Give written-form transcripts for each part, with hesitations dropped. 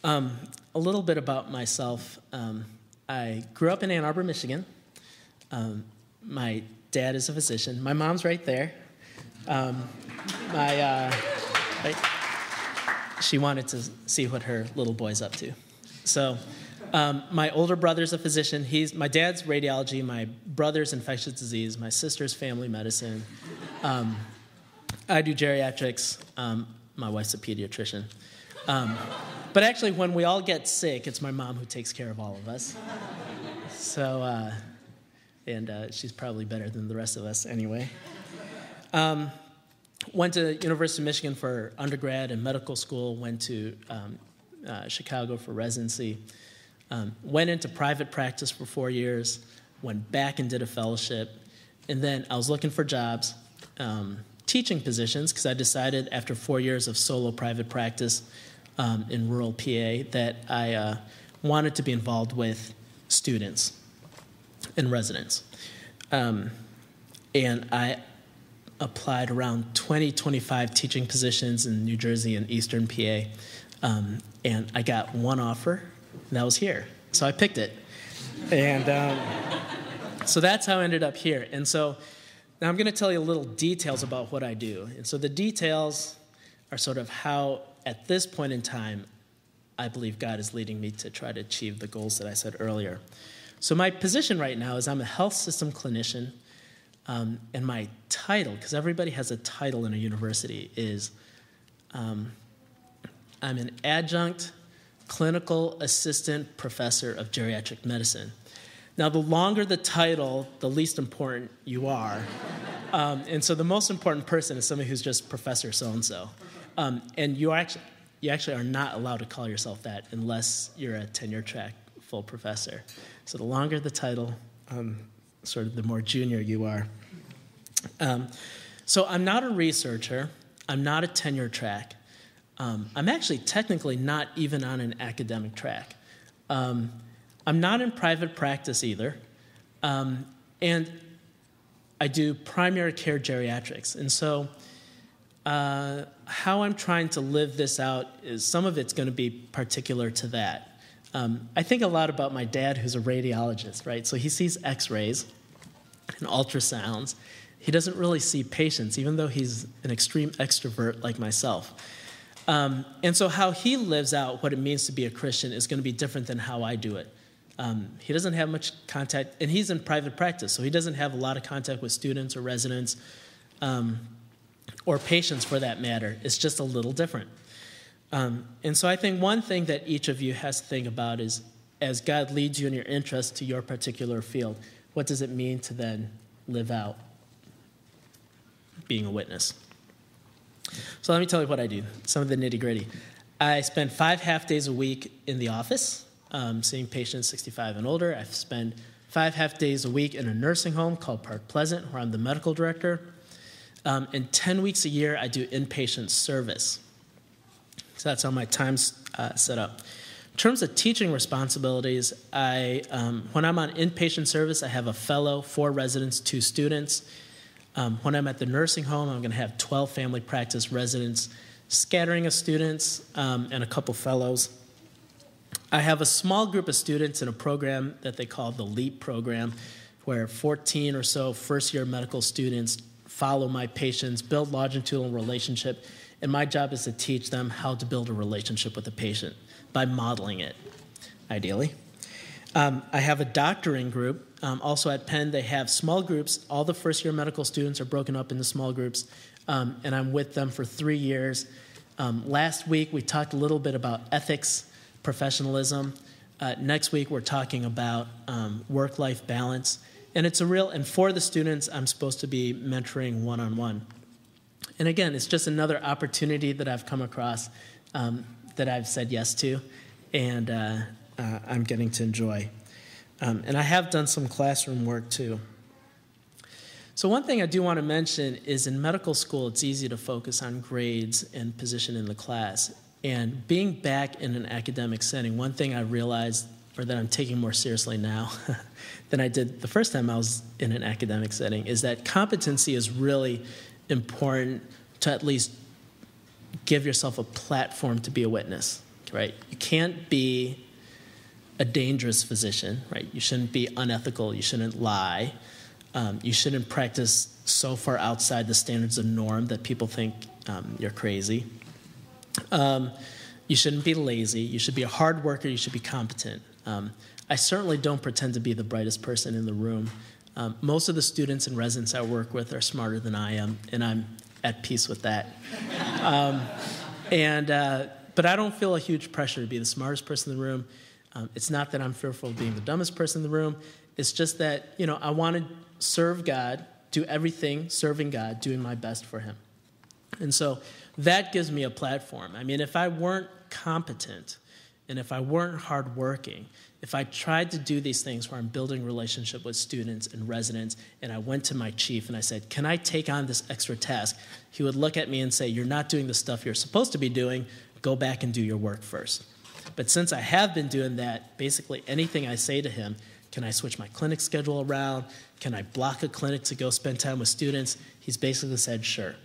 A little bit about myself. I grew up in Ann Arbor, Michigan. My dad is a physician. My mom's right there. She wanted to see what her little boy's up to. So my older brother's a physician. My dad's radiology, my brother's infectious disease, my sister's family medicine. I do geriatrics. My wife's a pediatrician. But actually, when we all get sick, it's my mom who takes care of all of us. So, she's probably better than the rest of us anyway. Went to University of Michigan for undergrad and medical school. Went to Chicago for residency. Went into private practice for 4 years. Went back and did a fellowship. And then I was looking for jobs, teaching positions, because I decided after 4 years of solo private practice in rural PA that I wanted to be involved with students and residents. And I applied around 25 teaching positions in New Jersey and Eastern PA. And I got one offer, and that was here. So I picked it. And so that's how I ended up here. And so now I'm going to tell you a little details about what I do. And so the details are sort of how, at this point in time, I believe God is leading me to try to achieve the goals that I said earlier. So my position right now is I'm a health system clinician, and my title, because everybody has a title in a university, is I'm an adjunct clinical assistant professor of geriatric medicine. Now, the longer the title, the least important you are. And so the most important person is somebody who's just Professor so-and-so. And you actually are not allowed to call yourself that unless you're a tenure-track full professor. So the longer the title, sort of the more junior you are. So I'm not a researcher. I'm not a tenure track. I'm actually technically not even on an academic track. I'm not in private practice either. And I do primary care geriatrics. And so how I'm trying to live this out is some of it's going to be particular to that. I think a lot about my dad, who's a radiologist, right? So he sees x-rays and ultrasounds. He doesn't really see patients, even though he's an extreme extrovert like myself. And so how he lives out what it means to be a Christian is going to be different than how I do it. He doesn't have much contact, and he's in private practice, so he doesn't have a lot of contact with students or residents or patients for that matter. It's just a little different. And so I think one thing that each of you has to think about is, as God leads you in your interest to your particular field, what does it mean to then live out being a witness? So let me tell you what I do, some of the nitty-gritty. I spend 5 half days a week in the office, seeing patients 65 and older. I spend 5 half days a week in a nursing home called Park Pleasant, where I'm the medical director. And 10 weeks a year, I do inpatient service. So that's how my time's set up. In terms of teaching responsibilities, when I'm on inpatient service, I have a fellow, 4 residents, 2 students. When I'm at the nursing home, I'm going to have 12 family practice residents, scattering of students, and a couple fellows. I have a small group of students in a program that they call the LEAP program, where 14 or so first-year medical students follow my patients, build longitudinal relationship, and my job is to teach them how to build a relationship with a patient by modeling it, ideally. I have a doctoring group. Also at Penn, they have small groups. All the first-year medical students are broken up into small groups, and I'm with them for 3 years. Last week, we talked a little bit about ethics, professionalism. Next week, we're talking about work-life balance. And and for the students, I'm supposed to be mentoring one-on-one. And again, it's just another opportunity that I've come across that I've said yes to, and I'm getting to enjoy. And I have done some classroom work too. So one thing I do want to mention is in medical school, it's easy to focus on grades and position in the class. And being back in an academic setting, one thing I realized, or that I'm taking more seriously now than I did the first time I was in an academic setting, is that competency is really important to at least give yourself a platform to be a witness. right? You can't be a dangerous physician, right? You shouldn't be unethical. You shouldn't lie. You shouldn't practice so far outside the standards of norm that people think you're crazy. You shouldn't be lazy. You should be a hard worker. You should be competent. I certainly don't pretend to be the brightest person in the room. Most of the students and residents I work with are smarter than I am, and I'm at peace with that. But I don't feel a huge pressure to be the smartest person in the room. It's not that I'm fearful of being the dumbest person in the room. It's just that, I want to serve God, do everything serving God, doing my best for him. And so that gives me a platform. I mean, if I weren't competent and if I weren't hardworking, if I tried to do these things where I'm building relationship with students and residents, and I went to my chief and I said, can I take on this extra task? He would look at me and say, you're not doing the stuff you're supposed to be doing. Go back and do your work first. But since I have been doing that, basically anything I say to him, can I switch my clinic schedule around? Can I block a clinic to go spend time with students? He's basically said, sure.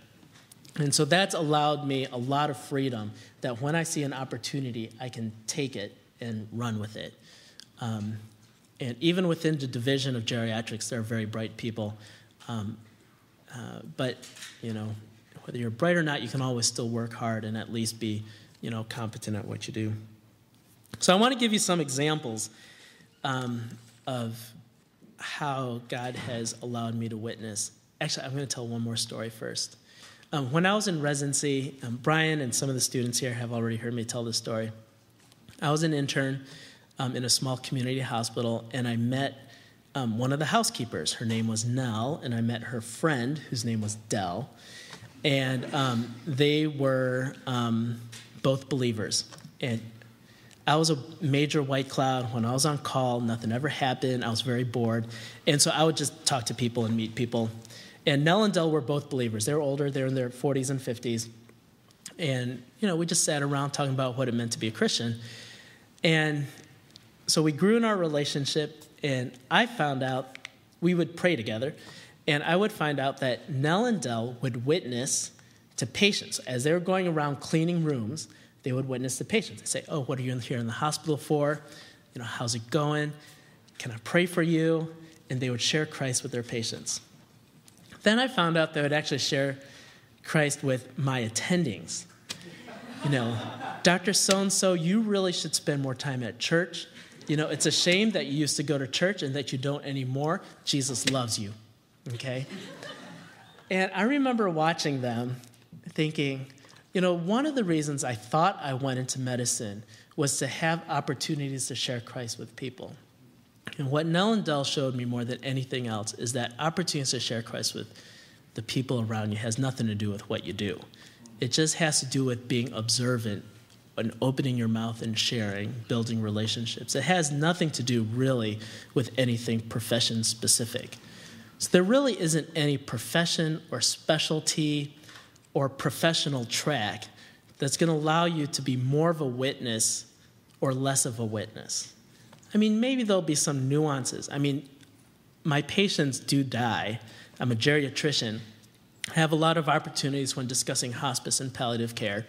And so that's allowed me a lot of freedom that when I see an opportunity, I can take it and run with it. And even within the division of geriatrics, there are very bright people. But, whether you're bright or not, you can always still work hard and at least be, competent at what you do. So I want to give you some examples of how God has allowed me to witness. Actually, I'm going to tell one more story first. When I was in residency, Brian and some of the students here have already heard me tell this story. I was an intern in a small community hospital, and I met one of the housekeepers. Her name was Nell, and I met her friend, whose name was Dell. And they were both believers. And I was a major white cloud. When I was on call, nothing ever happened. I was very bored. And so I would just talk to people and meet people. And Nell and Dell were both believers. They were older. They were in their 40s and 50s. And, we just sat around talking about what it meant to be a Christian. And so we grew in our relationship, and I found out we would pray together. And I would find out that Nell and Dell would witness to patients. As they were going around cleaning rooms, they would witness to patients. They'd say, oh, what are you here in the hospital for? How's it going? Can I pray for you? And they would share Christ with their patients. Then I found out they would actually share Christ with my attendings. Dr. So-and-so, you really should spend more time at church. It's a shame that you used to go to church and that you don't anymore. Jesus loves you, okay? And I remember watching them thinking, one of the reasons I thought I went into medicine was to have opportunities to share Christ with people. And what Nell and Dell showed me more than anything else is that opportunities to share Christ with the people around you has nothing to do with what you do. It just has to do with being observant and opening your mouth and sharing, building relationships. It has nothing to do really with anything profession specific. So there really isn't any profession or specialty or professional track that's going to allow you to be more of a witness or less of a witness. Maybe there'll be some nuances. My patients do die. I'm a geriatrician. I have a lot of opportunities when discussing hospice and palliative care.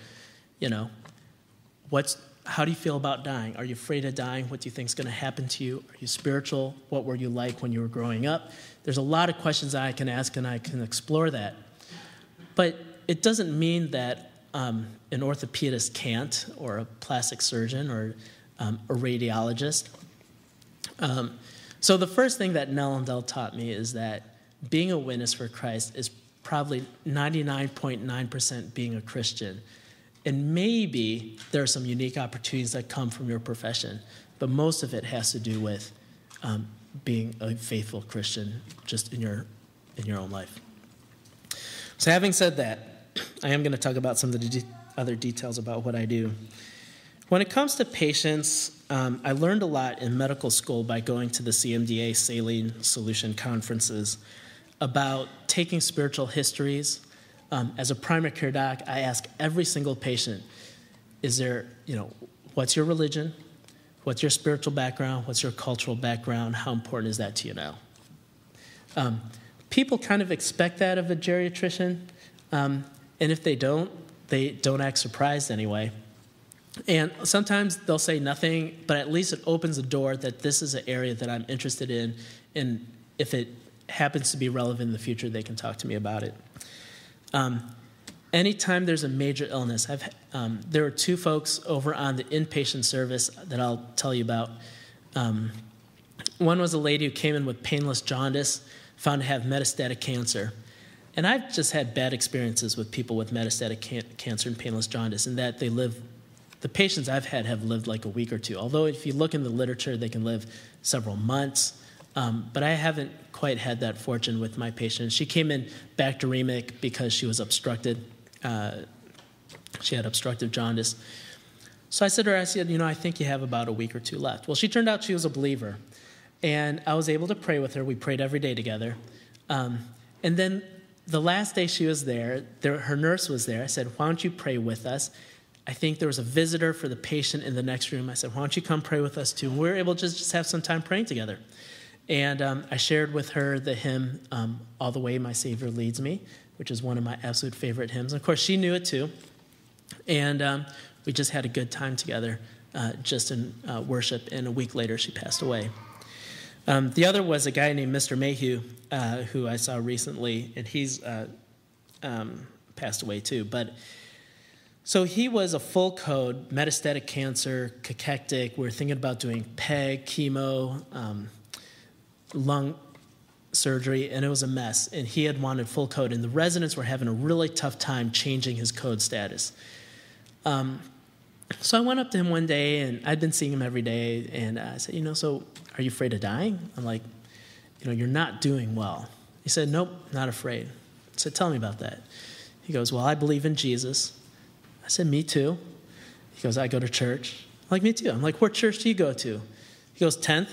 How do you feel about dying? Are you afraid of dying? What do you think is going to happen to you? Are you spiritual? What were you like when you were growing up? There's a lot of questions that I can ask, and I can explore that. But it doesn't mean that an orthopedist can't, or a plastic surgeon, or a radiologist. So the first thing that Nell and Dell taught me is that being a witness for Christ is probably 99.9% being a Christian. And maybe there are some unique opportunities that come from your profession, but most of it has to do with being a faithful Christian just in your own life. So having said that, I am going to talk about some of the other details about what I do. When it comes to patients, I learned a lot in medical school by going to the CMDA Saline Solution conferences about taking spiritual histories. As a primary care doc, I ask every single patient, what's your religion? What's your spiritual background? What's your cultural background? How important is that to you now? People kind of expect that of a geriatrician, and if they don't act surprised anyway. And sometimes they'll say nothing, but at least it opens the door that this is an area that I'm interested in, and if it happens to be relevant in the future, they can talk to me about it. Anytime there's a major illness, there were two folks over on the inpatient service that I'll tell you about. One was a lady who came in with painless jaundice, found to have metastatic cancer. And I've just had bad experiences with people with metastatic cancer and painless jaundice, in that the patients I've had have lived like a week or two. Although if you look in the literature, they can live several months. But I haven't quite had that fortune with my patient. She came in bacteremic because she was obstructed. She had obstructive jaundice. So I said to her, I think you have about a week or two left. Well, she turned out she was a believer. And I was able to pray with her. We prayed every day together. And then the last day she was there, her nurse was there. I said, why don't you pray with us? I think there was a visitor for the patient in the next room. I said, why don't you come pray with us too? And we were able to just have some time praying together. And I shared with her the hymn, All the Way My Savior Leads Me, which is one of my absolute favorite hymns. And of course, she knew it too. And we just had a good time together just in worship. And a week later, she passed away. The other was a guy named Mr. Mayhew, who I saw recently, and he's passed away too. So he was a full code, metastatic cancer, cachectic. We're thinking about doing PEG, chemo, lung surgery, and it was a mess. And he had wanted full code, and the residents were having a really tough time changing his code status. So I went up to him one day, and I'd been seeing him every day, and I said, so are you afraid of dying? I'm like, you're not doing well. He said, nope, not afraid. I said, tell me about that. He goes, well, I believe in Jesus. I said, me too. He goes, I go to church. I'm like, me too. I'm like, what church do you go to? He goes, 10th.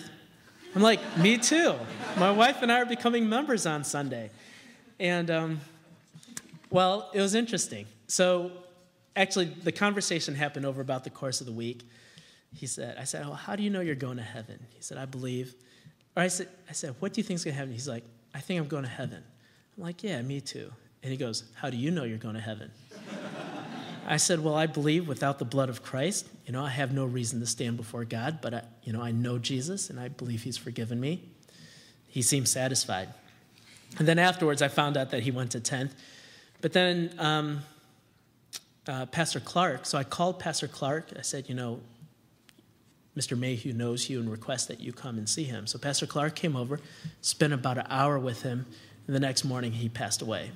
I'm like, me too. My wife and I are becoming members on Sunday. And, it was interesting. So actually, the conversation happened over about the course of the week. I said, well, how do you know you're going to heaven? He said, I believe. Or I said, what do you think is going to happen? He's like, I think I'm going to heaven. I'm like, yeah, me too. And he goes, how do you know you're going to heaven? I said, well, I believe without the blood of Christ, I have no reason to stand before God, but I know Jesus, and I believe he's forgiven me. He seemed satisfied. And then afterwards, I found out that he went to 10th. But then Pastor Clark, so I called Pastor Clark. I said, Mr. Mayhew knows you and requests that you come and see him. So Pastor Clark came over, spent about an hour with him, and the next morning he passed away.